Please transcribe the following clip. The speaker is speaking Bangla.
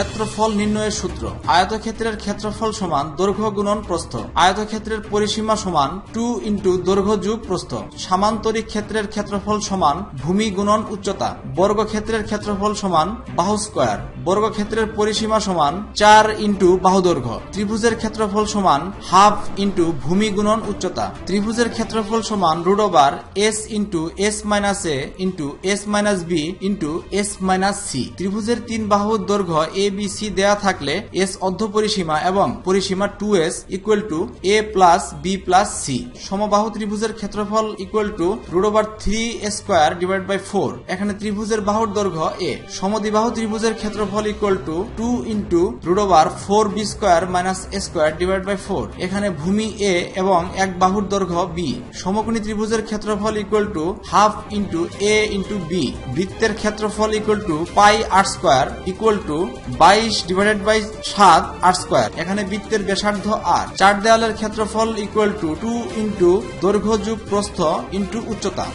ক্ষেত্রফল নির্ণয়ের সূত্র। আয়তক্ষেত্রের ক্ষেত্রফল সমান দৈর্ঘ্য গুণন প্রস্থ। আয়তক্ষেত্রের পরিসীমা সমান 2 ইন্টু দৈর্ঘ্য যোগ প্রস্থ। সামান্তরিক ক্ষেত্রের ক্ষেত্রফল সমান ভূমি গুণন উচ্চতা। বর্গক্ষেত্রের ক্ষেত্রফল সমান বাহু স্কয়ার। বর্গক্ষেত্রের পরিসীমা সমান 4 ইন্টু বাহু দৈর্ঘ্য। ত্রিভুজের ক্ষেত্রফল সমান হাফ ইন্টু ভূমি গুণন উচ্চতা। ত্রিভুজের ক্ষেত্রফল সমান root over s into s minus a into s minus b into s minus c. ত্রিভুজের 3 বাহুর দৈর্ঘ্য এ বি সি দেয়া থাকলে এস অর্ধ পরিসীমা এবং পরিসীমা 2s equal to A plus B plus C. সমবাহু ত্রিভুজের ক্ষেত্রফল equal to root over 3 square divide by 4। এখানে ত্রিভুজের বাহুর দৈর্ঘ্য এ। সমদ্বিবাহু ত্রিভুজের ক্ষেত্রফল equal to 2 into root over 4b square minus a square divide by 4। এখানে ভূমি এ এবং এক বাহুর দৈর্ঘ্য বি। সমকোণী ত্রিভুজের ক্ষেত্রফল equal to half into A into B. বৃত্তের ক্ষেত্রফল equal to pi R square equal to 22 divided by 7 R square. এখানে বৃত্তের ব্যাসার্ধ আর। চার দেওয়ালের ক্ষেত্রফল ইকুয়াল টু 2 ইন্টু দৈর্ঘ্য যোগ প্রস্থ ইন্টু উচ্চতা।